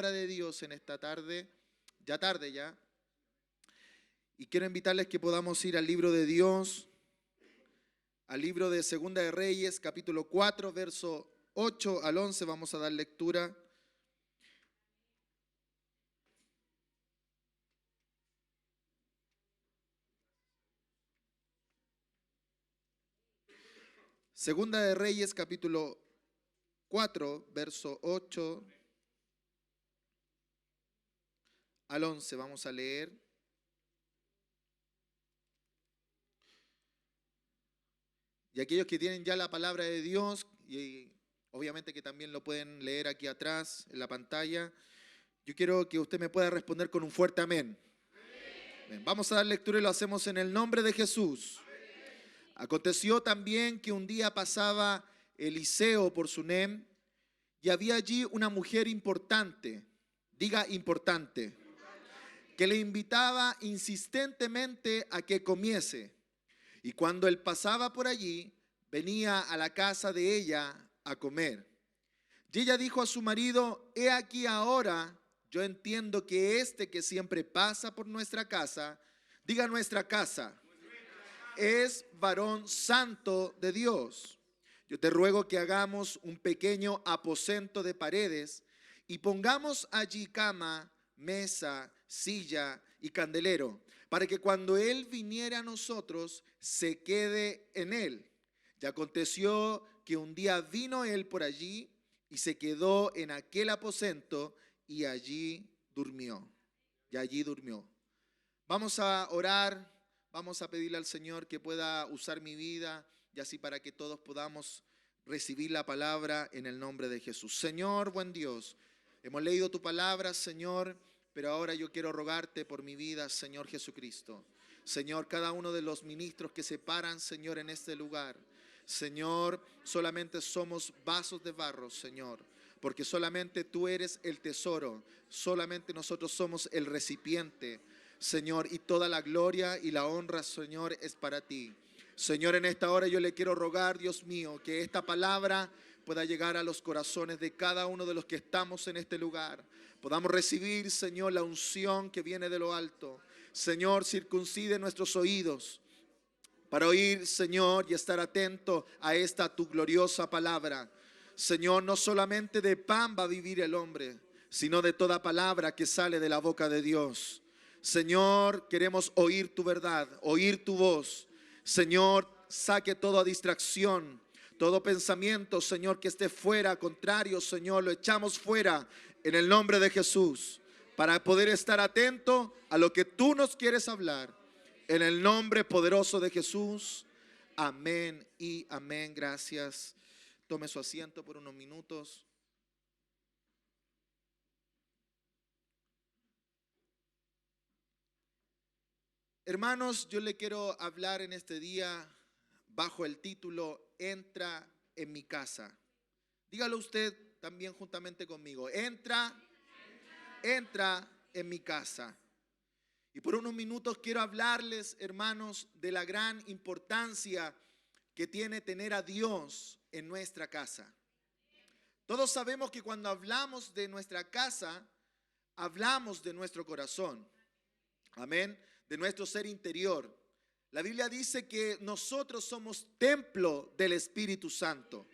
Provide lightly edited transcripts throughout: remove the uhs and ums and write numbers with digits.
palabra de Dios en esta tarde, ya tarde ya. Y quiero invitarles que podamos ir al libro de Dios, al libro de Segunda de Reyes, capítulo 4, verso 8 al 11, vamos a dar lectura. Segunda de Reyes, capítulo 4, verso 8 al 11, vamos a leer. Y aquellos que tienen ya la palabra de Dios, y obviamente que también lo pueden leer aquí atrás en la pantalla, yo quiero que usted me pueda responder con un fuerte amén. Amén. Vamos a dar lectura y lo hacemos en el nombre de Jesús. Aconteció también que un día pasaba Eliseo por Sunem y había allí una mujer importante, diga importante, que le invitaba insistentemente a que comiese. Y cuando él pasaba por allí, venía a la casa de ella a comer. Y ella dijo a su marido: he aquí ahora, yo entiendo que este que siempre pasa por nuestra casa, diga nuestra casa, es varón santo de Dios. Yo te ruego que hagamos un pequeño aposento de paredes y pongamos allí cama, mesa, silla y candelero, para que cuando él viniera a nosotros, se quede en él. Y aconteció que un día vino él por allí y se quedó en aquel aposento y allí durmió. Y allí durmió. Vamos a orar, vamos a pedirle al Señor que pueda usar mi vida y así para que todos podamos recibir la palabra en el nombre de Jesús. Señor, buen Dios, hemos leído tu palabra, Señor, pero ahora yo quiero rogarte por mi vida, Señor Jesucristo. Señor, cada uno de los ministros que se paran, Señor, en este lugar, Señor, solamente somos vasos de barro, Señor, porque solamente tú eres el tesoro, solamente nosotros somos el recipiente, Señor, y toda la gloria y la honra, Señor, es para ti. Señor, en esta hora yo le quiero rogar, Dios mío, que esta palabra pueda llegar a los corazones de cada uno de los que estamos en este lugar. Podamos recibir, Señor, la unción que viene de lo alto. Señor, circuncide nuestros oídos para oír, Señor, y estar atento a esta tu gloriosa palabra. Señor, no solamente de pan va a vivir el hombre, sino de toda palabra que sale de la boca de Dios. Señor, queremos oír tu verdad, oír tu voz. Señor, saque toda distracción, todo pensamiento, Señor, que esté fuera, contrario, Señor, lo echamos fuera en el nombre de Jesús, para poder estar atento a lo que tú nos quieres hablar. En el nombre poderoso de Jesús, amén y amén. Gracias. Tome su asiento por unos minutos. Hermanos, yo le quiero hablar en este día bajo el título Entra en mi casa. Dígalo usted también juntamente conmigo. Entra en mi casa. Y por unos minutos quiero hablarles, hermanos, de la gran importancia que tiene tener a Dios en nuestra casa. Todos sabemos que cuando hablamos de nuestra casa, hablamos de nuestro corazón. Amén. De nuestro ser interior. La Biblia dice que nosotros somos templo del Espíritu Santo.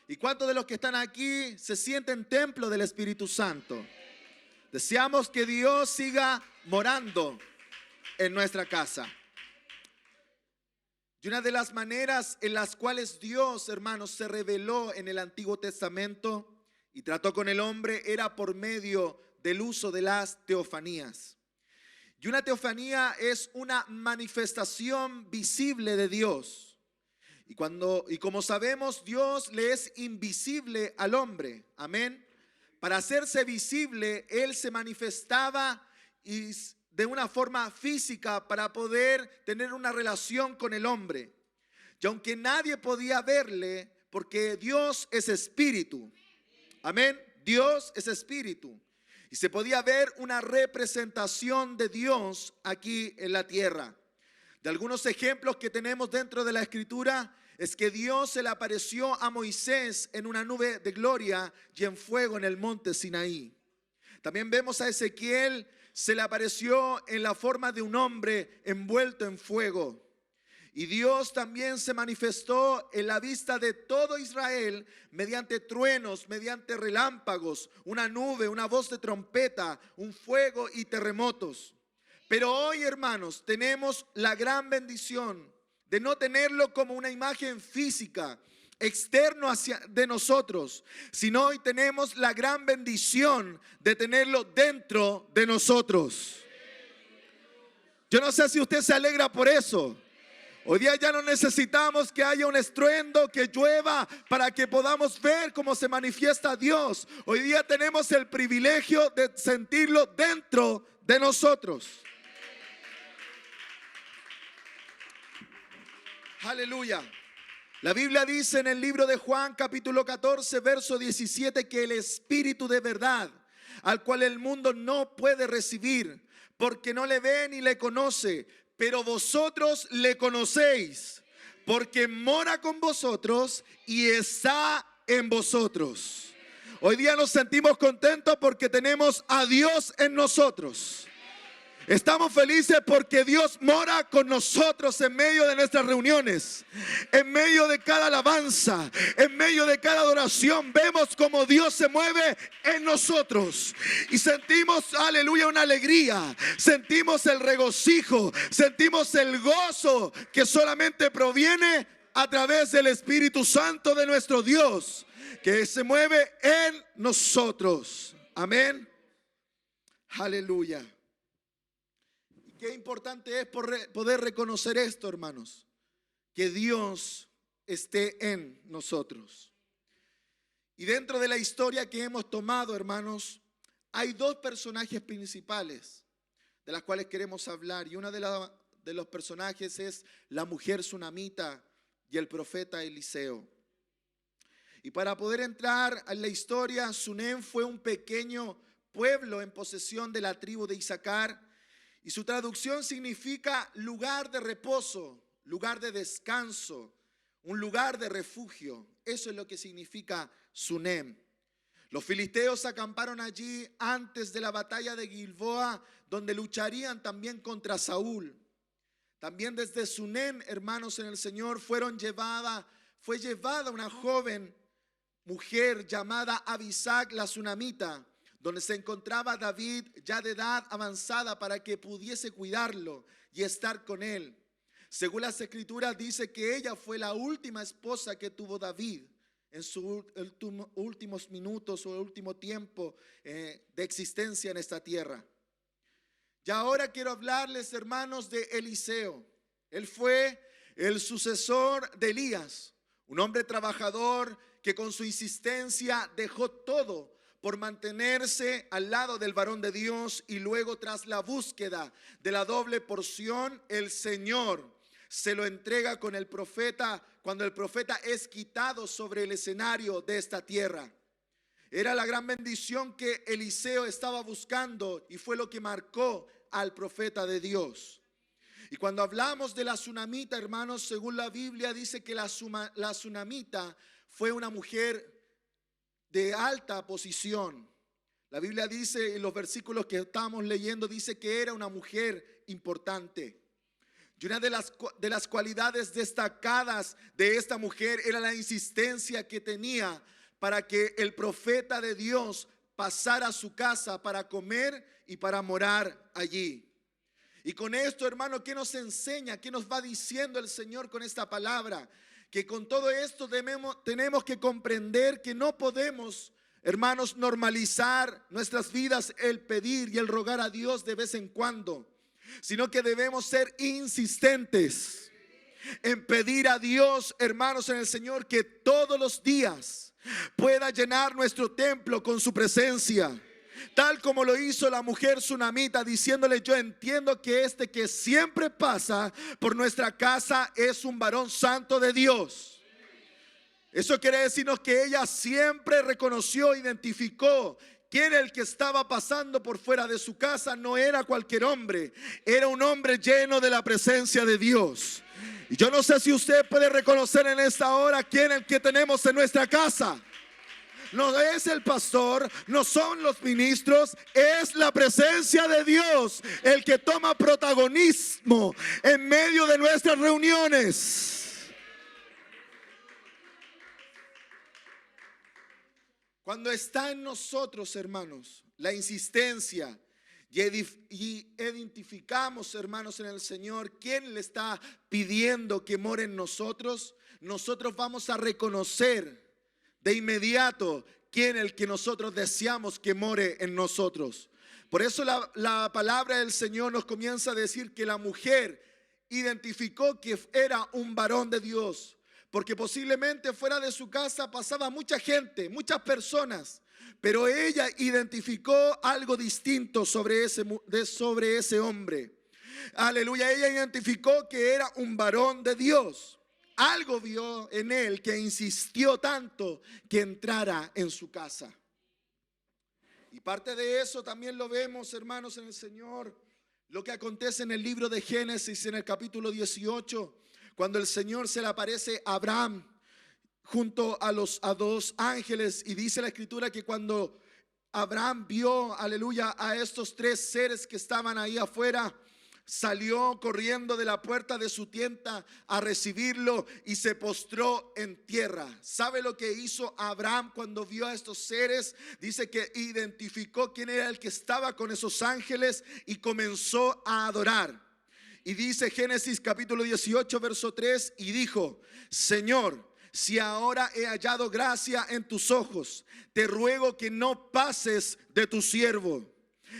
¿Y cuántos de los que están aquí se sienten templo del Espíritu Santo? Deseamos que Dios siga morando en nuestra casa. Y una de las maneras en las cuales Dios, hermanos, se reveló en el Antiguo Testamento y trató con el hombre era por medio del uso de las teofanías. Y una teofanía es una manifestación visible de Dios. Y como sabemos, Dios le es invisible al hombre. Amén. Para hacerse visible, Él se manifestaba de una forma física para poder tener una relación con el hombre. Y aunque nadie podía verle, porque Dios es espíritu. Amén. Dios es espíritu. Y se podía ver una representación de Dios aquí en la tierra. De algunos ejemplos que tenemos dentro de la Escritura es que Dios se le apareció a Moisés en una nube de gloria y en fuego en el monte Sinaí. También vemos a Ezequiel, se le apareció en la forma de un hombre envuelto en fuego. Y Dios también se manifestó en la vista de todo Israel mediante truenos, mediante relámpagos, una nube, una voz de trompeta, un fuego y terremotos. Pero hoy, hermanos, tenemos la gran bendición de no tenerlo como una imagen física, externo hacia de nosotros, sino hoy tenemos la gran bendición de tenerlo dentro de nosotros. Yo no sé si usted se alegra por eso. Hoy día ya no necesitamos que haya un estruendo, que llueva, para que podamos ver cómo se manifiesta Dios. Hoy día tenemos el privilegio de sentirlo dentro de nosotros. Aleluya. La Biblia dice en el libro de Juan capítulo 14 verso 17 que el Espíritu de verdad, al cual el mundo no puede recibir, porque no le ve ni le conoce, pero vosotros le conocéis, porque mora con vosotros y está en vosotros. Hoy día nos sentimos contentos porque tenemos a Dios en nosotros. Estamos felices porque Dios mora con nosotros en medio de nuestras reuniones, en medio de cada alabanza, en medio de cada adoración. Vemos como Dios se mueve en nosotros y sentimos, aleluya, una alegría, sentimos el regocijo, sentimos el gozo que solamente proviene a través del Espíritu Santo de nuestro Dios, que se mueve en nosotros. Amén. Aleluya. Qué importante es poder reconocer esto, hermanos, que Dios esté en nosotros. Y dentro de la historia que hemos tomado, hermanos, hay dos personajes principales de las cuales queremos hablar. Y uno de los personajes es la mujer sunamita y el profeta Eliseo. Y para poder entrar en la historia, Sunem fue un pequeño pueblo en posesión de la tribu de Isaacar. Y su traducción significa lugar de reposo, lugar de descanso, un lugar de refugio. Eso es lo que significa Sunem. Los filisteos acamparon allí antes de la batalla de Gilboa, donde lucharían también contra Saúl. También desde Sunem, hermanos en el Señor, fue llevada una joven mujer llamada Abisag la sunamita, donde se encontraba David ya de edad avanzada para que pudiese cuidarlo y estar con él. Según las escrituras dice que ella fue la última esposa que tuvo David en sus últimos minutos o último tiempo de existencia en esta tierra. Y ahora quiero hablarles, hermanos, de Eliseo. Él fue el sucesor de Elías, un hombre trabajador que con su insistencia dejó todo por mantenerse al lado del varón de Dios, y luego tras la búsqueda de la doble porción, el Señor se lo entrega con el profeta cuando el profeta es quitado sobre el escenario de esta tierra. Era la gran bendición que Eliseo estaba buscando y fue lo que marcó al profeta de Dios. Y cuando hablamos de la sunamita, hermanos, según la Biblia dice que la sunamita fue una mujer de alta posición. La Biblia dice en los versículos que estamos leyendo, dice que era una mujer importante. Y una de las cualidades destacadas de esta mujer era la insistencia que tenía para que el profeta de Dios pasara a su casa para comer y para morar allí. Y con esto, hermano, ¿qué nos enseña? ¿Qué nos va diciendo el Señor con esta palabra? Que con todo esto tenemos que comprender que no podemos, hermanos, normalizar nuestras vidas el pedir y el rogar a Dios de vez en cuando, sino que debemos ser insistentes en pedir a Dios, hermanos, en el Señor, que todos los días pueda llenar nuestro templo con su presencia. Tal como lo hizo la mujer sunamita, diciéndole: yo entiendo que este que siempre pasa por nuestra casa es un varón santo de Dios. Eso quiere decirnos que ella siempre reconoció, identificó quién era el que estaba pasando por fuera de su casa. No era cualquier hombre, era un hombre lleno de la presencia de Dios. Y yo no sé si usted puede reconocer en esta hora quién es el que tenemos en nuestra casa. no es el pastor, no son los ministros, es la presencia de Dios el que toma protagonismo en medio de nuestras reuniones. Cuando está en nosotros, hermanos, la insistencia y identificamos, hermanos, en el Señor quién le está pidiendo que more en nosotros, nosotros vamos a reconocer de inmediato quién es el que nosotros deseamos que more en nosotros. Por eso la palabra del Señor nos comienza a decir que la mujer identificó que era un varón de Dios. Porque posiblemente fuera de su casa pasaba mucha gente, muchas personas, pero ella identificó algo distinto sobre ese hombre. Aleluya, ella identificó que era un varón de Dios. Algo vio en él que insistió tanto que entrara en su casa. Y parte de eso también lo vemos, hermanos, en el Señor. Lo que acontece en el libro de Génesis, en el capítulo 18. Cuando el Señor se le aparece a Abraham junto a dos ángeles, y dice la escritura que cuando Abraham vio, aleluya, a estos tres seres que estaban ahí afuera, salió corriendo de la puerta de su tienda a recibirlo y se postró en tierra. ¿Sabe lo que hizo Abraham cuando vio a estos seres? Dice que identificó quién era el que estaba con esos ángeles y comenzó a adorar. Y dice Génesis capítulo 18 verso 3, y dijo: Señor, si ahora he hallado gracia en tus ojos, te ruego que no pases de tu siervo.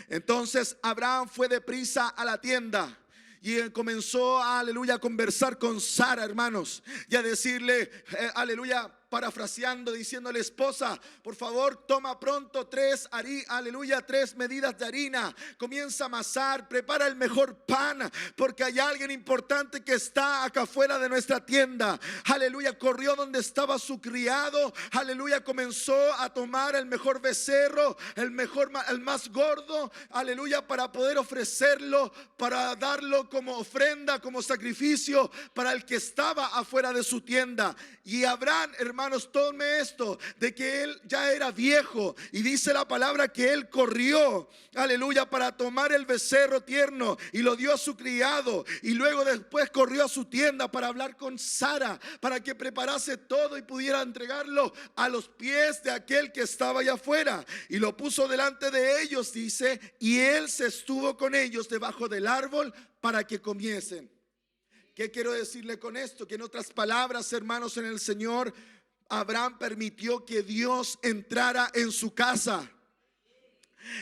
Entonces Abraham fue deprisa a la tienda y comenzó a, aleluya, a conversar con Sara, hermanos, y a decirle, aleluya, parafraseando, diciéndole: esposa, por favor, toma pronto tres medidas de harina, comienza a amasar, prepara el mejor pan, porque hay alguien importante que está acá afuera de nuestra tienda. Aleluya, corrió donde estaba su criado, aleluya, comenzó a tomar el mejor becerro, el más gordo, aleluya, para poder ofrecerlo, para darlo como ofrenda, como sacrificio para el que estaba afuera de su tienda. Y Abraham, hermanos, tome esto, de que él ya era viejo, y dice la palabra que él corrió, aleluya, para tomar el becerro tierno y lo dio a su criado, y luego después corrió a su tienda para hablar con Sara, para que preparase todo y pudiera entregarlo a los pies de aquel que estaba allá afuera, y lo puso delante de ellos, dice, y él se estuvo con ellos debajo del árbol para que comiesen. ¿Qué quiero decirle con esto? Que en otras palabras, hermanos, en el Señor, Abraham permitió que Dios entrara en su casa.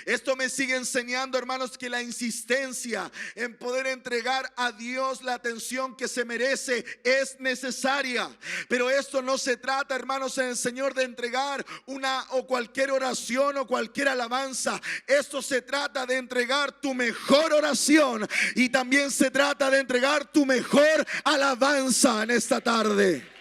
Esto me sigue enseñando, hermanos, que la insistencia en poder entregar a Dios la atención que se merece es necesaria. Pero esto no se trata, hermanos, en el Señor, de entregar una o cualquier oración o cualquier alabanza. Esto se trata de entregar tu mejor oración, y también se trata de entregar tu mejor alabanza en esta tarde.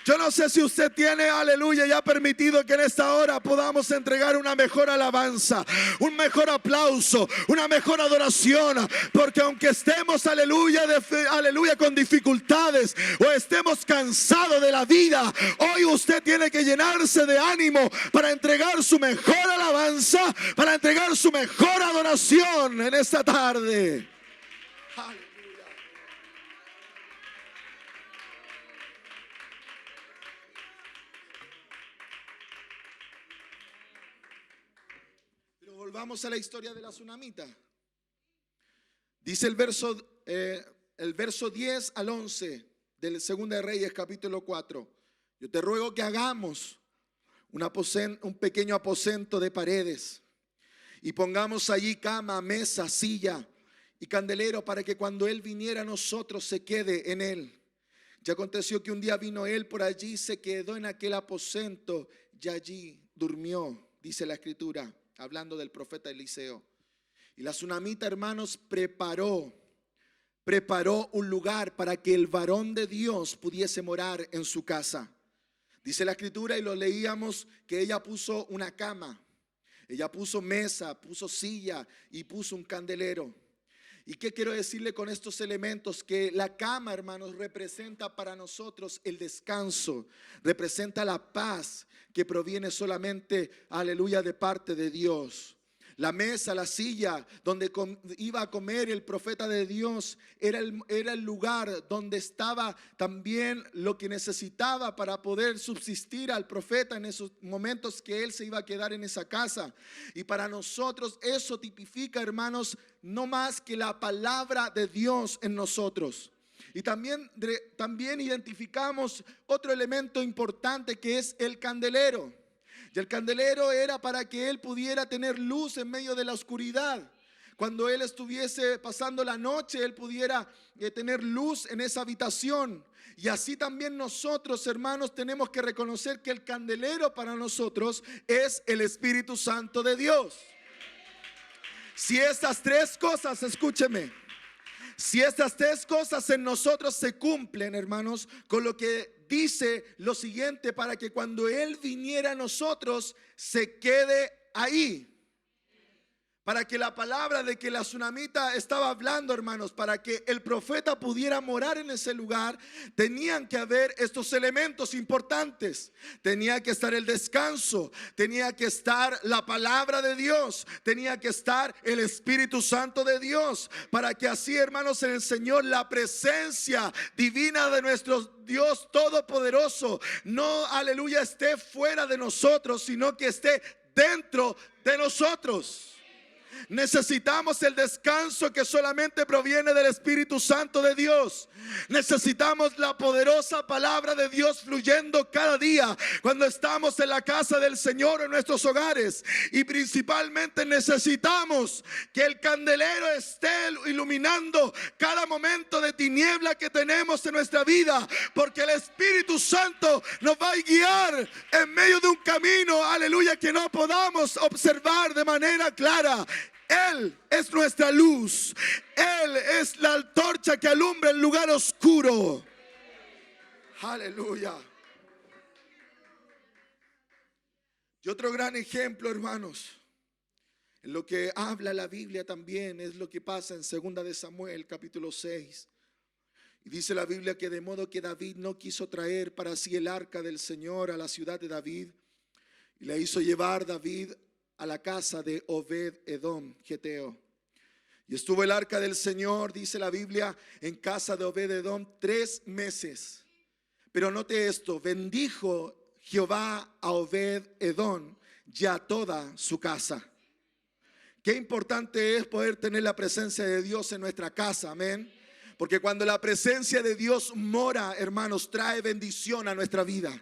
Yo no sé si usted tiene, aleluya, y ha permitido que en esta hora podamos entregar una mejor alabanza, un mejor aplauso, una mejor adoración, porque aunque estemos, aleluya, con dificultades o estemos cansados de la vida, hoy usted tiene que llenarse de ánimo para entregar su mejor alabanza, para entregar su mejor adoración en esta tarde. Volvamos a la historia de la tsunamita. Dice el verso 10 al 11 del 2 de Reyes capítulo 4. Yo te ruego que hagamos un pequeño aposento de paredes y pongamos allí cama, mesa, silla y candelero, para que cuando él viniera a nosotros se quede en él. Y aconteció que un día vino él por allí, se quedó en aquel aposento y allí durmió, dice la escritura, hablando del profeta Eliseo. Y la tsunamita, hermanos, preparó un lugar para que el varón de Dios pudiese morar en su casa. Dice la escritura, y lo leíamos, que ella puso una cama, ella puso mesa, puso silla y puso un candelero. ¿Y qué quiero decirle con estos elementos? Que la cama, hermanos, representa para nosotros el descanso, representa la paz que proviene solamente, aleluya, de parte de Dios. La mesa, la silla donde iba a comer el profeta de Dios era el lugar donde estaba también lo que necesitaba para poder subsistir al profeta en esos momentos que él se iba a quedar en esa casa. Y para nosotros eso tipifica, hermanos, no más que la palabra de Dios en nosotros. Y también identificamos otro elemento importante, que es el candelero. Y el candelero era para que él pudiera tener luz en medio de la oscuridad. Cuando él estuviese pasando la noche, él pudiera tener luz en esa habitación. Y así también nosotros, hermanos, tenemos que reconocer que el candelero para nosotros es el Espíritu Santo de Dios. Si estas tres cosas, escúcheme, si estas tres cosas en nosotros se cumplen, hermanos, con lo que dice lo siguiente, para que cuando Él viniera a nosotros se quede ahí. Para que la palabra de que la tsunamita estaba hablando, hermanos, para que el profeta pudiera morar en ese lugar, tenían que haber estos elementos importantes. Tenía que estar el descanso, tenía que estar la palabra de Dios, tenía que estar el Espíritu Santo de Dios, para que así, hermanos, en el Señor la presencia divina de nuestro Dios Todopoderoso no, aleluya, esté fuera de nosotros, sino que esté dentro de nosotros. Necesitamos el descanso que solamente proviene del Espíritu Santo de Dios. Necesitamos la poderosa palabra de Dios fluyendo cada día cuando estamos en la casa del Señor, en nuestros hogares. Y principalmente necesitamos que el candelero esté iluminando cada momento de tiniebla que tenemos en nuestra vida, porque el Espíritu Santo nos va a guiar en medio de un camino, aleluya, que no podamos observar de manera clara. Él es nuestra luz. Él es la antorcha que alumbra el lugar oscuro. Aleluya. Y otro gran ejemplo, hermanos, en lo que habla la Biblia también, es lo que pasa en 2 de Samuel capítulo 6. Y dice la Biblia que de modo que David no quiso traer para sí el arca del Señor a la ciudad de David, y la hizo llevar David a la casa de Obed-Edom, geteo. Y estuvo el arca del Señor, dice la Biblia, en casa de Obed-Edom 3 meses. Pero note esto: bendijo Jehová a Obed-Edom y a toda su casa. Qué importante es poder tener la presencia de Dios en nuestra casa, amén. Porque cuando la presencia de Dios mora, hermanos, trae bendición a nuestra vida.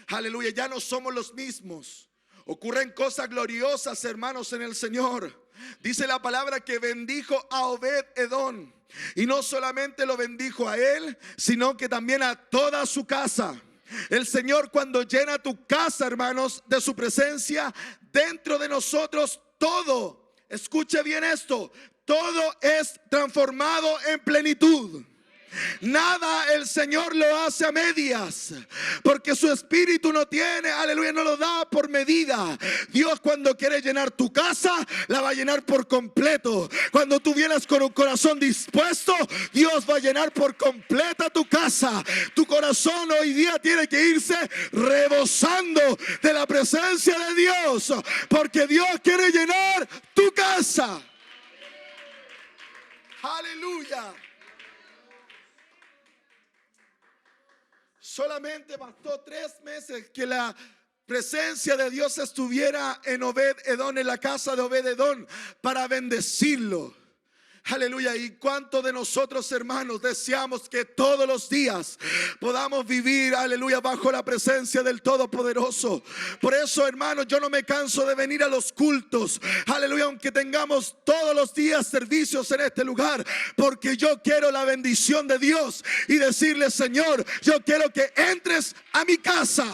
Aleluya, ya no somos los mismos. Ocurren cosas gloriosas, hermanos, en el Señor. Dice la palabra que bendijo a Obed-Edom. Y no solamente lo bendijo a él, sino que también a toda su casa. El Señor, cuando llena tu casa, hermanos, de su presencia, dentro de nosotros todo, escuche bien esto, todo es transformado en plenitud. Nada el Señor lo hace a medias, porque su espíritu no tiene, aleluya, no lo da por medida. Dios, cuando quiere llenar tu casa, la va a llenar por completo. Cuando tú vienes con un corazón dispuesto, Dios va a llenar por completa tu casa. Tu corazón hoy día tiene que irse rebosando de la presencia de Dios, porque Dios quiere llenar tu casa. Aleluya. Solamente bastó 3 meses que la presencia de Dios estuviera en Obed-Edom, en la casa de Obed-Edom, para bendecirlo. Aleluya. Y cuántos de nosotros, hermanos, deseamos que todos los días podamos vivir, aleluya, bajo la presencia del Todopoderoso. Por eso, hermanos, yo no me canso de venir a los cultos, aleluya, aunque tengamos todos los días servicios en este lugar, porque yo quiero la bendición de Dios y decirle: Señor, yo quiero que entres a mi casa.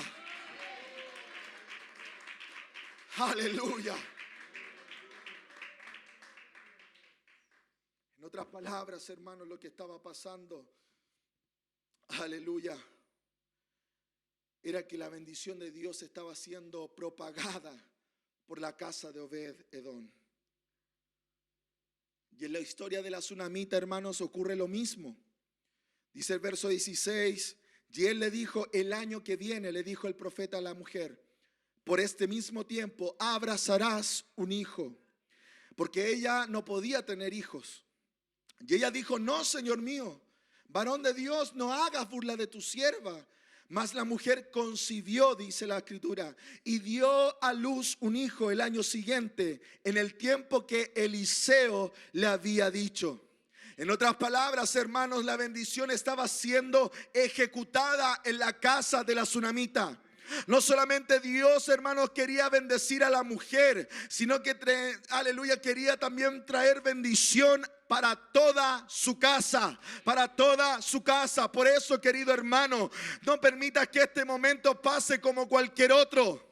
Aleluya. En otras palabras, hermanos, lo que estaba pasando, aleluya, era que la bendición de Dios estaba siendo propagada por la casa de Obed-Edom. Y en la historia de la tsunamita, hermanos, ocurre lo mismo. Dice el verso 16, y él le dijo, el año que viene, le dijo el profeta a la mujer, por este mismo tiempo abrazarás un hijo, porque ella no podía tener hijos. Y ella dijo, no, Señor mío, varón de Dios, no hagas burla de tu sierva. Mas la mujer concibió, dice la escritura, y dio a luz un hijo el año siguiente, en el tiempo que Eliseo le había dicho. En otras palabras, hermanos, la bendición estaba siendo ejecutada en la casa de la tsunamita. No solamente Dios, hermanos, quería bendecir a la mujer, sino que, aleluya, quería también traer bendición para toda su casa, para toda su casa. Por eso, querido hermano, no permitas que este momento pase como cualquier otro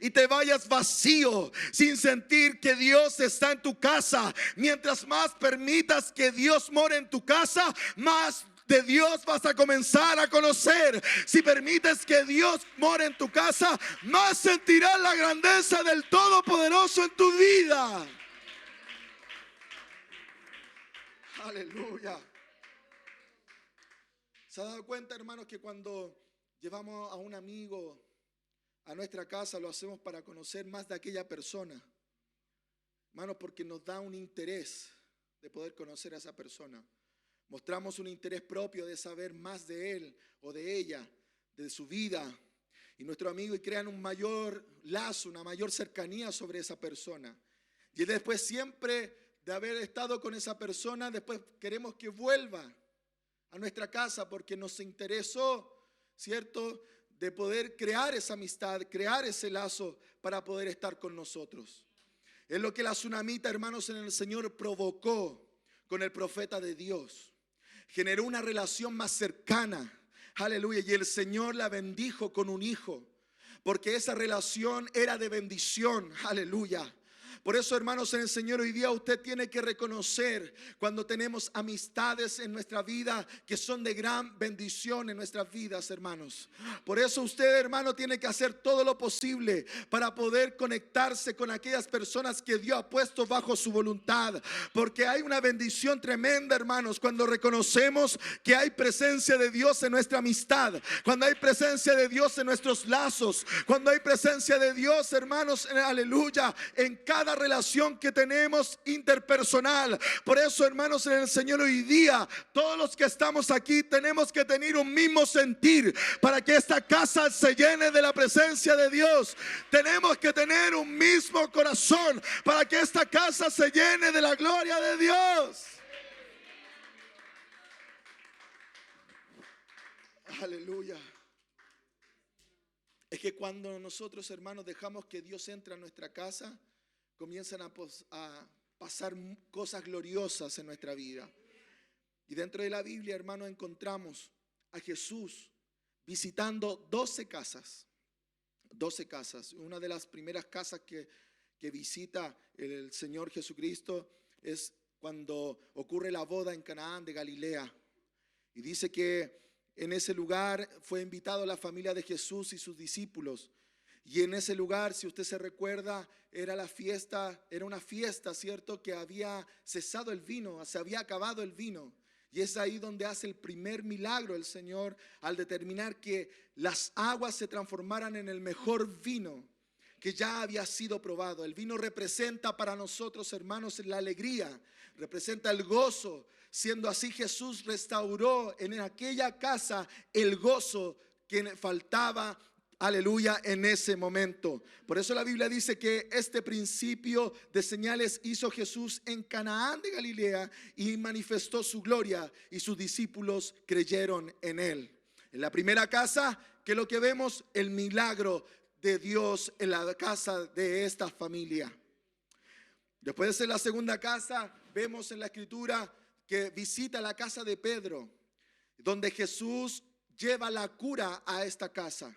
y te vayas vacío sin sentir que Dios está en tu casa. Mientras más permitas que Dios more en tu casa, más de Dios vas a comenzar a conocer. Si permites que Dios more en tu casa, más sentirás la grandeza del Todopoderoso en tu vida. Aleluya. ¿Se ha dado cuenta, hermanos, que cuando llevamos a un amigo a nuestra casa, lo hacemos para conocer más de aquella persona? Hermanos, porque nos da un interés de poder conocer a esa persona. Mostramos un interés propio de saber más de él o de ella, de su vida. Y nuestro amigo y crean un mayor lazo, una mayor cercanía sobre esa persona. Y después, siempre de haber estado con esa persona, después queremos que vuelva a nuestra casa porque nos interesó, ¿cierto?, de poder crear esa amistad, crear ese lazo para poder estar con nosotros. Es lo que la tsunamita, hermanos, en el Señor provocó con el profeta de Dios. Generó una relación más cercana, aleluya, y el Señor la bendijo con un hijo, porque esa relación era de bendición, aleluya. Por eso, hermanos, en el Señor, hoy día usted tiene que reconocer cuando tenemos amistades en nuestra vida que son de gran bendición en nuestras vidas, hermanos. Por eso usted, hermano, tiene que hacer todo lo posible para poder conectarse con aquellas personas que Dios ha puesto bajo su voluntad. Porque hay una bendición tremenda, hermanos, cuando reconocemos que hay presencia de Dios en nuestra amistad, cuando hay presencia de Dios en nuestros lazos, cuando hay presencia de Dios, hermanos, aleluya, en cada relación que tenemos interpersonal. Por eso, hermanos, en el Señor, hoy día todos los que estamos aquí tenemos que tener un mismo sentir para que esta casa se llene de la presencia de Dios. Tenemos que tener un mismo corazón para que esta casa se llene de la gloria de Dios. Aleluya. Es que cuando nosotros, hermanos, dejamos que Dios entre a nuestra casa, comienzan a pasar cosas gloriosas en nuestra vida. Y dentro de la Biblia, hermanos, encontramos a Jesús visitando 12 casas. 12 casas. Una de las primeras casas que visita el Señor Jesucristo es cuando ocurre la boda en Canaán de Galilea. Y dice que en ese lugar fue invitado la familia de Jesús y sus discípulos. Y en ese lugar, si usted se recuerda, era una fiesta, ¿cierto? Que había cesado el vino, se había acabado el vino. Y es ahí donde hace el primer milagro el Señor al determinar que las aguas se transformaran en el mejor vino que ya había sido probado. El vino representa para nosotros, hermanos, la alegría, representa el gozo. Siendo así, Jesús restauró en aquella casa el gozo que faltaba, aleluya, en ese momento. Por eso la Biblia dice que este principio de señales hizo Jesús en Canaán de Galilea y manifestó su gloria, y sus discípulos creyeron en él. En la primera casa, ¿qué es lo que vemos? El milagro de Dios en la casa de esta familia. Después, en la segunda casa, vemos en la escritura que visita la casa de Pedro, donde Jesús lleva la cura a esta casa.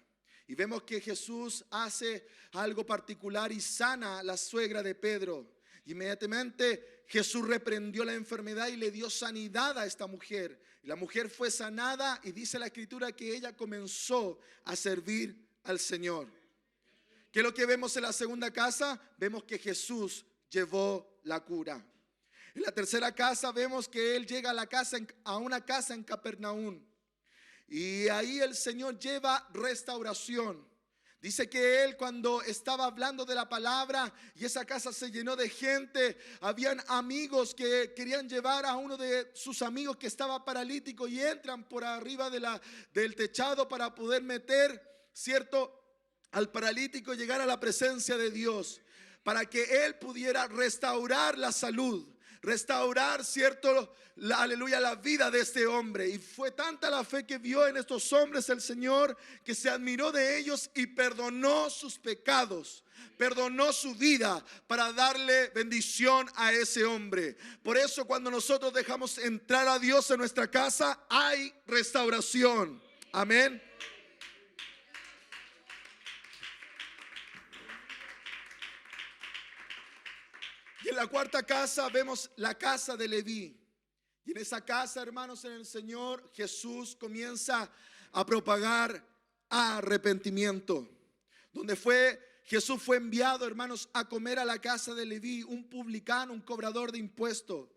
Y vemos que Jesús hace algo particular y sana a la suegra de Pedro. Inmediatamente Jesús reprendió la enfermedad y le dio sanidad a esta mujer. Y la mujer fue sanada, y dice la escritura que ella comenzó a servir al Señor. ¿Qué es lo que vemos en la segunda casa? Vemos que Jesús llevó la cura. En la tercera casa vemos que él llega a una casa en Capernaum. Y ahí el Señor lleva restauración. Dice que él, cuando estaba hablando de la palabra y esa casa se llenó de gente, habían amigos que querían llevar a uno de sus amigos que estaba paralítico y entran por arriba del techado para poder meter, ¿cierto?, al paralítico, llegar a la presencia de Dios, para que él pudiera restaurar la salud, restaurar, ¿cierto?, aleluya, la vida de este hombre. Y fue tanta la fe que vio en estos hombres el Señor, que se admiró de ellos y perdonó sus pecados, perdonó su vida para darle bendición a ese hombre. Por eso, cuando nosotros dejamos entrar a Dios en nuestra casa, hay restauración. Amén. Y en la cuarta casa vemos la casa de Leví. Y en esa casa, hermanos, en el Señor, Jesús comienza a propagar arrepentimiento. Jesús fue enviado, hermanos, a comer a la casa de Leví, un publicano, un cobrador de impuestos.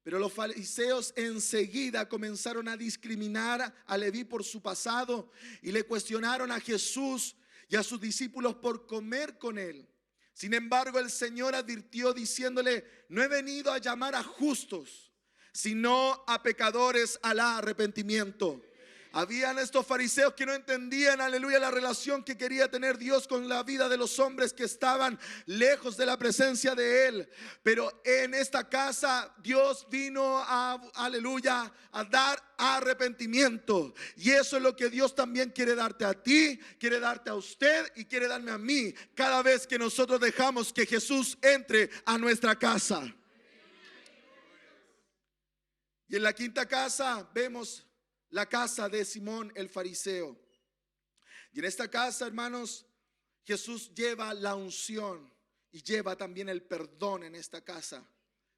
Pero los fariseos enseguida comenzaron a discriminar a Leví por su pasado y le cuestionaron a Jesús y a sus discípulos por comer con él. Sin embargo, el Señor advirtió diciéndole: no he venido a llamar a justos, sino a pecadores al arrepentimiento. Habían estos fariseos que no entendían, aleluya, la relación que quería tener Dios con la vida de los hombres que estaban lejos de la presencia de Él. Pero en esta casa Dios vino aleluya, a dar arrepentimiento. Y eso es lo que Dios también quiere darte a ti, quiere darte a usted y quiere darme a mí, cada vez que nosotros dejamos que Jesús entre a nuestra casa. Y en la quinta casa vemos la casa de Simón el fariseo. Y en esta casa, hermanos, Jesús lleva la unción y lleva también el perdón en esta casa.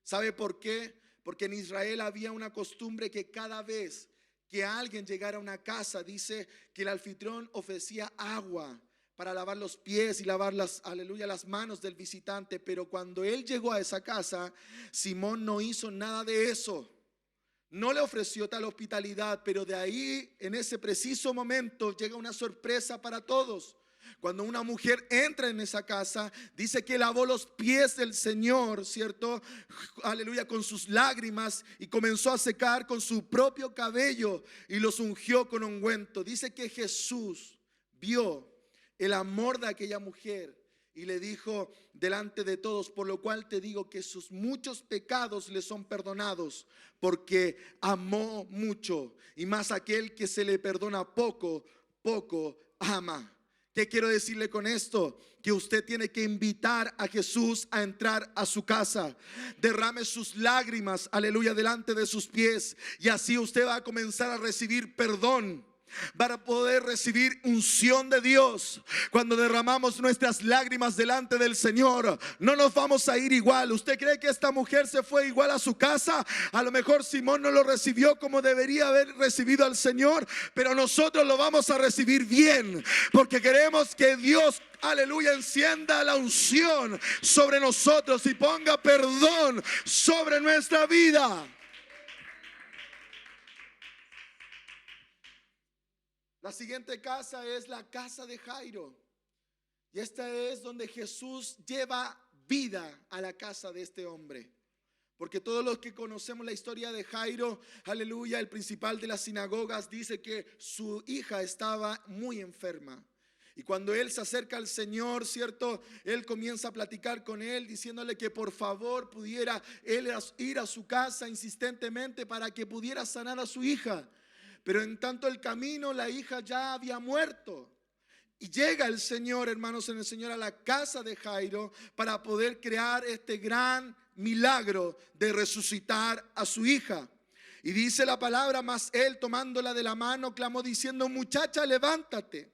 ¿Sabe por qué? Porque en Israel había una costumbre que cada vez que alguien llegara a una casa, dice que el anfitrión ofrecía agua para lavar los pies y lavar las manos del visitante. Pero cuando él llegó a esa casa, Simón no hizo nada de eso. No le ofreció tal hospitalidad, pero de ahí, en ese preciso momento, llega una sorpresa para todos. Cuando una mujer entra en esa casa, dice que lavó los pies del Señor, ¿cierto? Aleluya, con sus lágrimas, y comenzó a secar con su propio cabello y los ungió con ungüento. Dice que Jesús vio el amor de aquella mujer y le dijo delante de todos: por lo cual te digo que sus muchos pecados le son perdonados, porque amó mucho. Y más aquel que se le perdona poco, poco ama. ¿Qué quiero decirle con esto? Que usted tiene que invitar a Jesús a entrar a su casa. Derrame sus lágrimas, aleluya, delante de sus pies, y así usted va a comenzar a recibir perdón, para poder recibir unción de Dios. Cuando derramamos nuestras lágrimas delante del Señor, no nos vamos a ir igual. ¿Usted cree que esta mujer se fue igual a su casa? A lo mejor Simón no lo recibió como debería haber recibido al Señor, pero nosotros lo vamos a recibir bien, porque queremos que Dios, aleluya, encienda la unción sobre nosotros y ponga perdón sobre nuestra vida. La siguiente casa es la casa de Jairo. Y esta es donde Jesús lleva vida a la casa de este hombre. Porque todos los que conocemos la historia de Jairo, aleluya, el principal de las sinagogas, dice que su hija estaba muy enferma. Y cuando él se acerca al Señor, ¿cierto? Él comienza a platicar con él, diciéndole que por favor pudiera él ir a su casa insistentemente para que pudiera sanar a su hija. Pero en tanto el camino, la hija ya había muerto. Y llega el Señor, hermanos, en el Señor a la casa de Jairo para poder crear este gran milagro de resucitar a su hija. Y dice la palabra: mas él, tomándola de la mano, clamó diciendo: muchacha, levántate.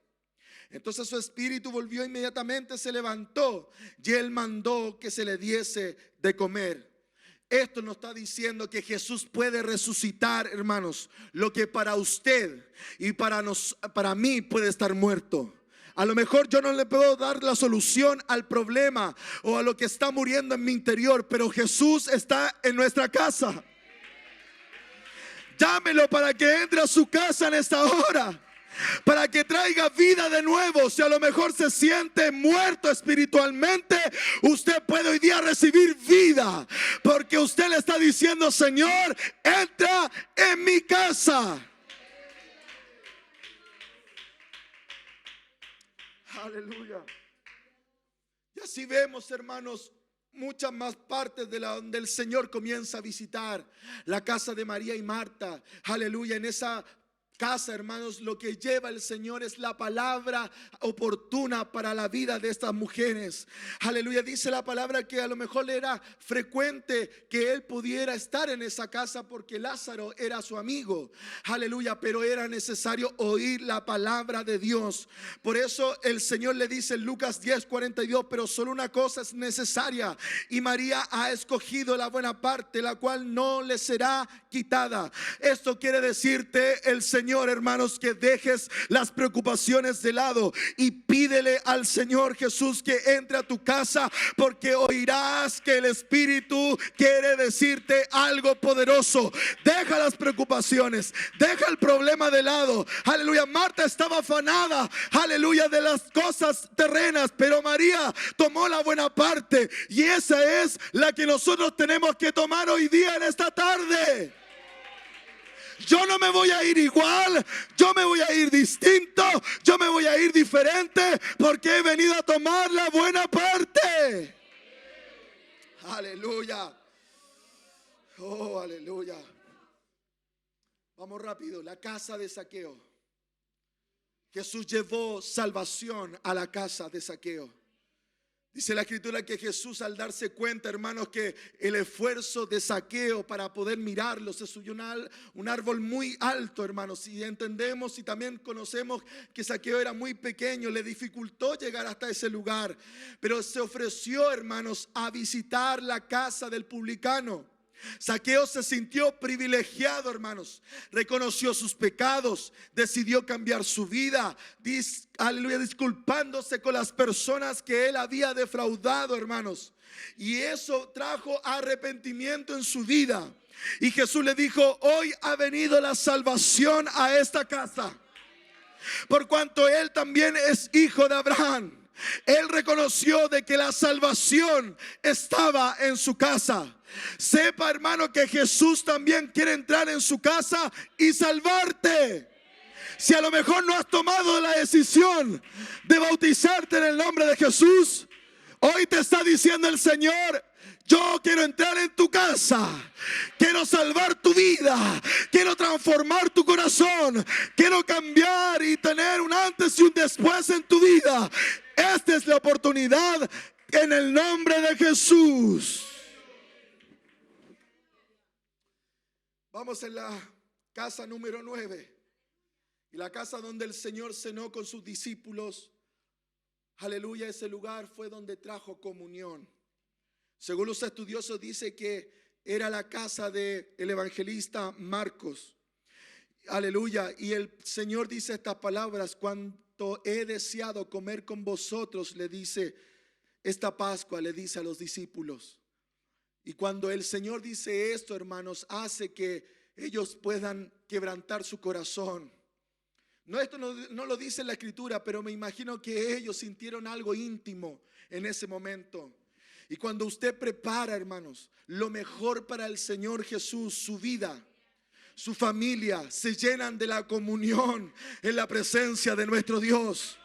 Entonces su espíritu volvió, inmediatamente se levantó, y él mandó que se le diese de comer. Esto nos está diciendo que Jesús puede resucitar, hermanos, lo que para usted y para mí puede estar muerto. A lo mejor yo no le puedo dar la solución al problema o a lo que está muriendo en mi interior, pero Jesús está en nuestra casa. Llámelo para que entre a su casa en esta hora, para que traiga vida de nuevo. Si a lo mejor se siente muerto espiritualmente, usted puede hoy día recibir vida, porque usted le está diciendo: Señor, entra en mi casa. Aleluya. Y así vemos, hermanos, muchas más partes de donde el Señor comienza a visitar. La casa de María y Marta. Aleluya. En esa casa, hermanos, lo que lleva el Señor es la palabra oportuna para la vida de estas mujeres. Aleluya. Dice la palabra que a lo mejor era frecuente que él pudiera estar en esa casa porque Lázaro era su amigo. Aleluya. Pero era necesario oír la palabra de Dios. Por eso el Señor le dice en Lucas 10:42: pero solo una cosa es necesaria, y María ha escogido la buena parte, la cual no le será quitada. Esto quiere decirte el Señor, hermanos, que dejes las preocupaciones de lado y pídele al Señor Jesús que entre a tu casa, porque oirás que el Espíritu quiere decirte algo poderoso. Deja las preocupaciones, deja el problema de lado. Aleluya. Marta estaba afanada, aleluya, de las cosas terrenas, pero María tomó la buena parte, y esa es la que nosotros tenemos que tomar hoy día en esta tarde. Yo no me voy a ir igual, yo me voy a ir distinto, yo me voy a ir diferente, porque he venido a tomar la buena parte. Aleluya. Oh, aleluya. Vamos rápido. La casa de Zaqueo. Jesús llevó salvación a la casa de Zaqueo. Dice la escritura que Jesús, al darse cuenta, hermanos, que el esfuerzo de Zaqueo para poder mirarlo, se subió un árbol muy alto, hermanos, y entendemos y también conocemos que Zaqueo era muy pequeño, le dificultó llegar hasta ese lugar, pero se ofreció, hermanos, a visitar la casa del publicano. Zaqueo se sintió privilegiado, hermanos. Reconoció sus pecados, decidió cambiar su vida, aleluya, disculpándose con las personas que él había defraudado, hermanos. Y eso trajo arrepentimiento en su vida. Y Jesús le dijo: hoy ha venido la salvación a esta casa, por cuanto él también es hijo de Abraham. Él reconoció de que la salvación estaba en su casa. Sepa, hermano, que Jesús también quiere entrar en su casa y salvarte. Si a lo mejor no has tomado la decisión de bautizarte en el nombre de Jesús, hoy te está diciendo el Señor: yo quiero entrar en tu casa, quiero salvar tu vida, quiero transformar tu corazón, quiero cambiar y tener un antes y un después en tu vida. Esta es la oportunidad en el nombre de Jesús. Vamos en la casa número 9, y la casa donde el Señor cenó con sus discípulos. Aleluya, ese lugar fue donde trajo comunión. Según los estudiosos, dice que era la casa del evangelista Marcos. Aleluya. Y el Señor dice estas palabras: cuando he deseado comer con vosotros, le dice, esta Pascua, le dice a los discípulos. Y cuando el Señor dice esto, hermanos, hace que ellos puedan quebrantar su corazón. No, esto no lo dice la escritura, pero me imagino que ellos sintieron algo íntimo en ese momento. Y cuando usted prepara, hermanos, lo mejor para el Señor Jesús, su vida, su familia, se llenan de la comunión en la presencia de nuestro Dios.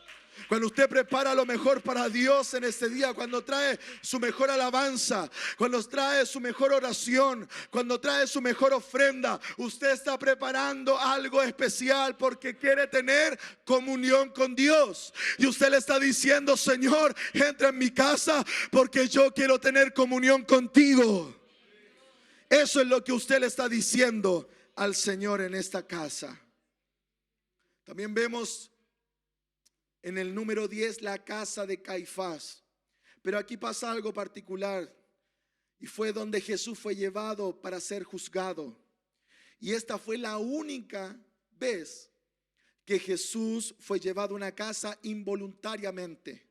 Cuando usted prepara lo mejor para Dios en este día, cuando trae su mejor alabanza, cuando trae su mejor oración, cuando trae su mejor ofrenda, usted está preparando algo especial porque quiere tener comunión con Dios. Y usted le está diciendo: Señor, entra en mi casa porque yo quiero tener comunión contigo. Eso es lo que usted le está diciendo al Señor en esta casa. También vemos en el número 10 la casa de Caifás. Pero aquí pasa algo particular, y fue donde Jesús fue llevado para ser juzgado. Y esta fue la única vez que Jesús fue llevado a una casa involuntariamente.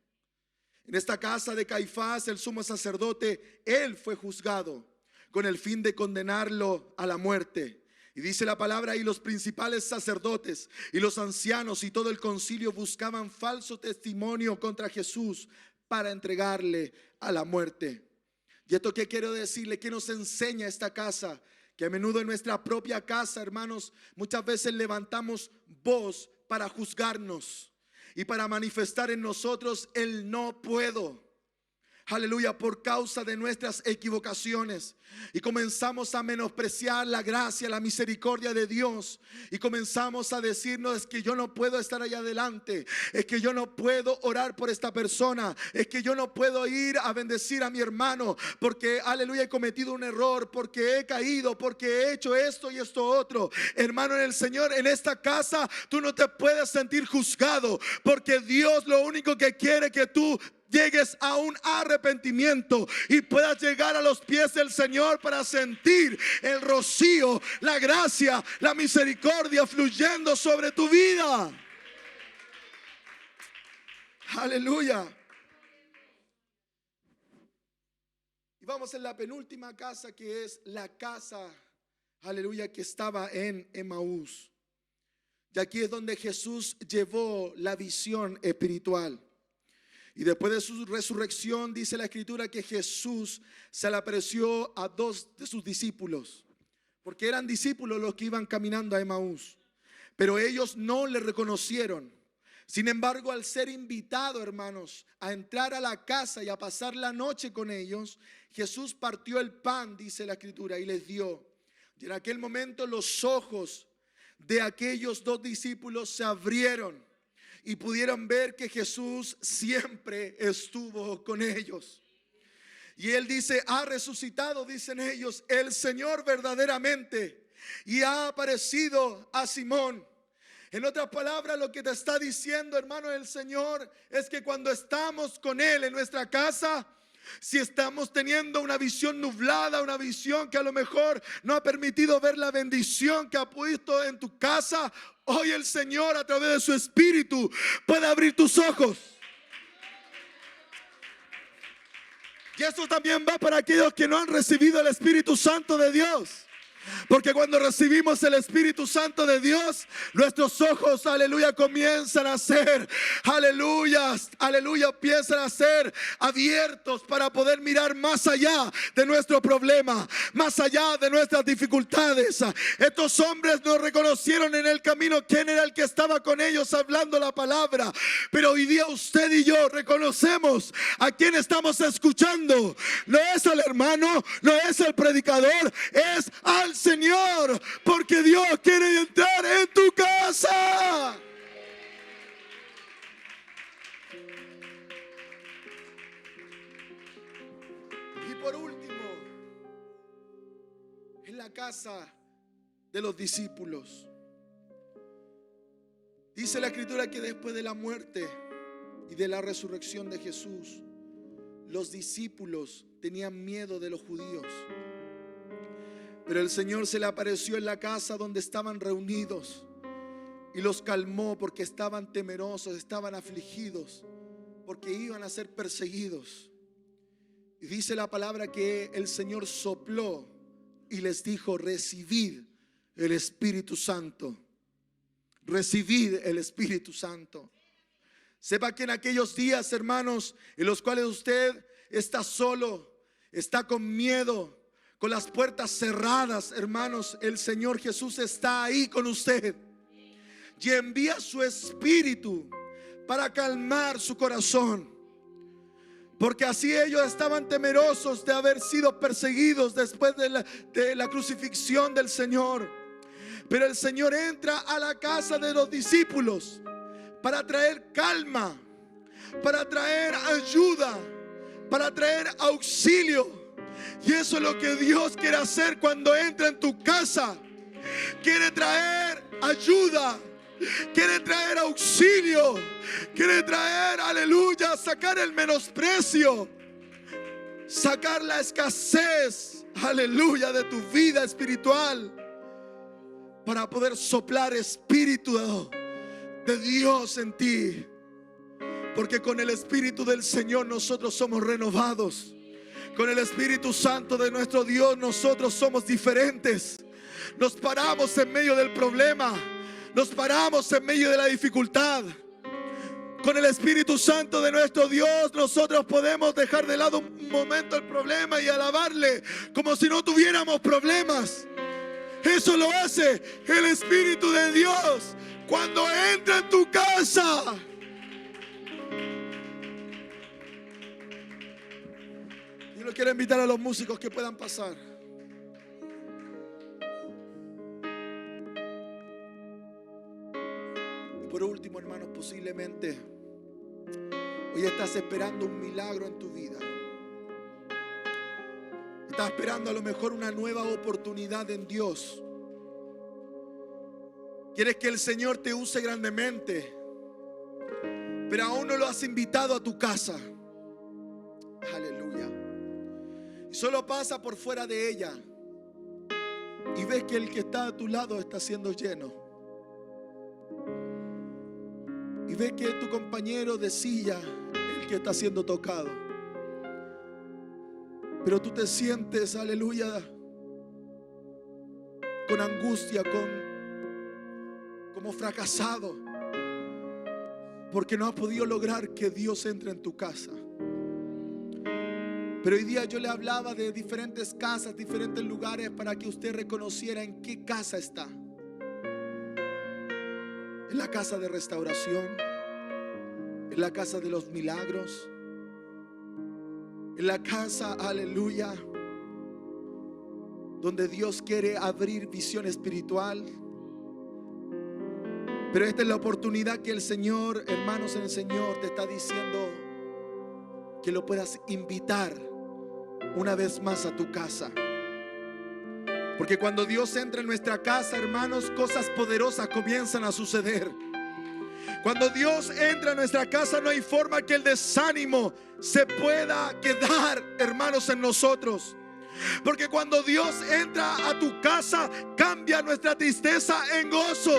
En esta casa de Caifás, el sumo sacerdote, él fue juzgado con el fin de condenarlo a la muerte. Y dice la palabra, y los principales sacerdotes y los ancianos y todo el concilio buscaban falso testimonio contra Jesús para entregarle a la muerte. Y esto que quiero decirle, que nos enseña esta casa, que a menudo en nuestra propia casa, hermanos, muchas veces levantamos voz para juzgarnos y para manifestar en nosotros el no puedo. Aleluya, por causa de nuestras equivocaciones. Y comenzamos a menospreciar la gracia, la misericordia de Dios. Y comenzamos a decirnos, es que yo no puedo estar allá adelante. Es que yo no puedo orar por esta persona. Es que yo no puedo ir a bendecir a mi hermano. Porque, aleluya, he cometido un error. Porque he caído. Porque he hecho esto y esto otro. Hermano, en el Señor, en esta casa, tú no te puedes sentir juzgado. Porque Dios lo único que quiere que tú llegues a un arrepentimiento y puedas llegar a los pies del Señor para sentir el rocío, la gracia, la misericordia fluyendo sobre tu vida. Aleluya. Y vamos en la penúltima casa, que es la casa, aleluya, que estaba en Emaús. Y aquí es donde Jesús llevó la visión espiritual. Y después de su resurrección, dice la escritura que Jesús se le apareció a 2 de sus discípulos, porque eran discípulos los que iban caminando a Emaús, pero ellos no le reconocieron. Sin embargo, al ser invitado, hermanos, a entrar a la casa y a pasar la noche con ellos, Jesús partió el pan, dice la escritura, y les dio. Y en aquel momento los ojos de aquellos 2 discípulos se abrieron y pudieron ver que Jesús siempre estuvo con ellos. Y él dice, ha resucitado, dicen ellos, el Señor verdaderamente, y ha aparecido a Simón. En otras palabras, lo que te está diciendo, hermano, el Señor es que cuando estamos con Él en nuestra casa, si estamos teniendo una visión nublada, una visión que a lo mejor no ha permitido ver la bendición que ha puesto en tu casa, hoy el Señor a través de su Espíritu puede abrir tus ojos. Y esto también va para aquellos que no han recibido el Espíritu Santo de Dios. Porque cuando recibimos el Espíritu Santo de Dios, nuestros ojos, aleluya, comienzan a ser, aleluya, empiezan a ser abiertos para poder mirar más allá de nuestro problema, más allá de nuestras dificultades. Estos hombres no reconocieron en el camino quién era el que estaba con ellos hablando la palabra, pero hoy día usted y yo reconocemos a quién estamos escuchando. No es al hermano, no es al predicador, es al Señor, porque Dios quiere entrar en tu casa. Y por último, en la casa de los discípulos, dice la escritura que después de la muerte y de la resurrección de Jesús, los discípulos tenían miedo de los judíos. Pero el Señor se le apareció en la casa donde estaban reunidos y los calmó, porque estaban temerosos, estaban afligidos, porque iban a ser perseguidos. Y dice la palabra que el Señor sopló y les dijo: recibid el Espíritu Santo. Recibid el Espíritu Santo. Sepa que en aquellos días, hermanos, en los cuales usted está solo, está con miedo, con las puertas cerradas, hermanos, el Señor Jesús está ahí con usted y envía su Espíritu para calmar su corazón, porque así ellos estaban temerosos de haber sido perseguidos después de la crucifixión del Señor. Pero el Señor entra a la casa de los discípulos para traer calma, para traer ayuda, para traer auxilio. Y eso es lo que Dios quiere hacer cuando entra en tu casa. Quiere traer ayuda, quiere traer auxilio, quiere traer, aleluya, sacar el menosprecio, sacar la escasez, aleluya, de tu vida espiritual, para poder soplar espíritu de Dios en ti. Porque con el Espíritu del Señor nosotros somos renovados. Con el Espíritu Santo de nuestro Dios nosotros somos diferentes. Nos paramos en medio del problema. Nos paramos en medio de la dificultad. Con el Espíritu Santo de nuestro Dios nosotros podemos dejar de lado un momento el problema y alabarle como si no tuviéramos problemas. Eso lo hace el Espíritu de Dios cuando entra en tu casa. Yo quiero invitar a los músicos que puedan pasar. Y por último, hermanos, posiblemente hoy estás esperando un milagro en tu vida. Estás esperando a lo mejor una nueva oportunidad en Dios. Quieres que el Señor te use grandemente, pero aún no lo has invitado a tu casa. Aleluya. Y solo pasa por fuera de ella y ves que el que está a tu lado está siendo lleno. Y ves que tu compañero de silla es el que está siendo tocado. Pero tú te sientes, aleluya, con angustia, como fracasado, porque no has podido lograr que Dios entre en tu casa. Pero hoy día yo le hablaba de diferentes casas, diferentes lugares, para que usted reconociera en qué casa está. En la casa de restauración, en la casa de los milagros, en la casa, aleluya, donde Dios quiere abrir visión espiritual. Pero esta es la oportunidad que el Señor, hermanos en el Señor, te está diciendo que lo puedas invitar una vez más a tu casa. Porque cuando Dios entra en nuestra casa, hermanos, cosas poderosas comienzan a suceder. Cuando Dios entra en nuestra casa, no hay forma que el desánimo se pueda quedar, hermanos, en nosotros. Porque cuando Dios entra a tu casa, cambia nuestra tristeza en gozo.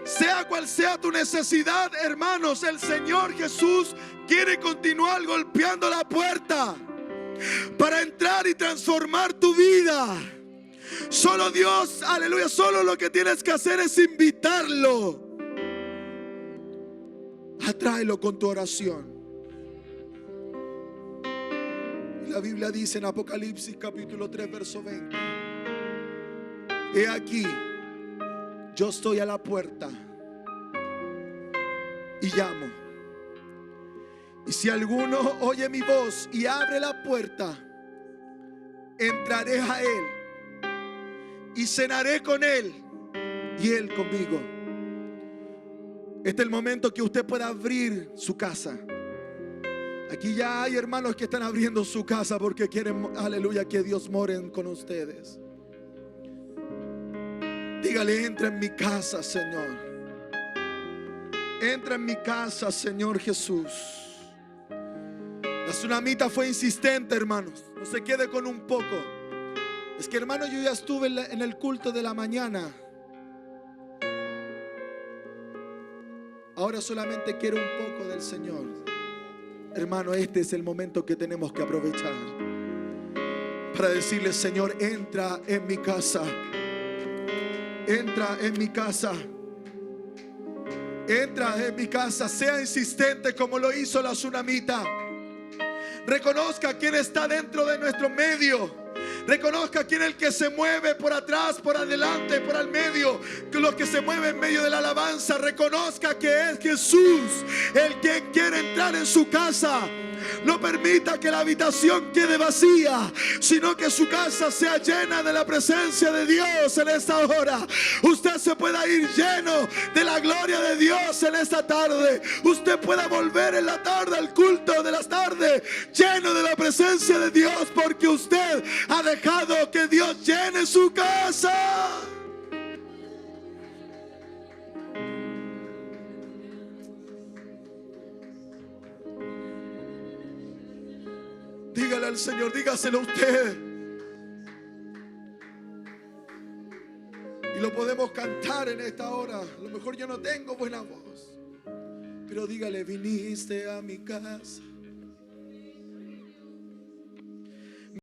Sea cual sea tu necesidad, hermanos, el Señor Jesús quiere continuar golpeando la puerta para entrar y transformar tu vida. Solo Dios, aleluya, solo lo que tienes que hacer es invitarlo. Atráelo con tu oración. Y la Biblia dice en Apocalipsis capítulo 3 verso 20: He aquí, yo estoy a la puerta y llamo. Y si alguno oye mi voz y abre la puerta, entraré a él y cenaré con él y él conmigo. Este es el momento que usted pueda abrir su casa. Aquí ya hay hermanos que están abriendo su casa porque quieren, aleluya, que Dios more con ustedes. Dígale: entra en mi casa, Señor. Entra en mi casa, Señor Jesús. La tsunamita fue insistente, hermanos. No se quede con un poco. Es que, hermano, yo ya estuve en el culto de la mañana. Ahora solamente quiero un poco del Señor. Hermano, este es el momento que tenemos que aprovechar para decirle: Señor, entra en mi casa. Entra en mi casa. Entra en mi casa. Sea insistente como lo hizo la tsunamita. Reconozca quién está dentro de nuestro medio. Reconozca quién es el que se mueve por atrás, por adelante, por al medio, que los que se mueven en medio de la alabanza. Reconozca que es Jesús el que quiere entrar en su casa. No permita que la habitación quede vacía, sino que su casa sea llena de la presencia de Dios en esta hora. Usted se pueda ir lleno de la gloria de Dios en esta tarde. Usted pueda volver en la tarde al culto de las tardes lleno de la presencia de Dios, porque usted ha dejado que Dios llene su casa. Dígale al Señor, dígaselo a usted. Y lo podemos cantar en esta hora. A lo mejor yo no tengo buena voz, pero dígale: viniste a mi casa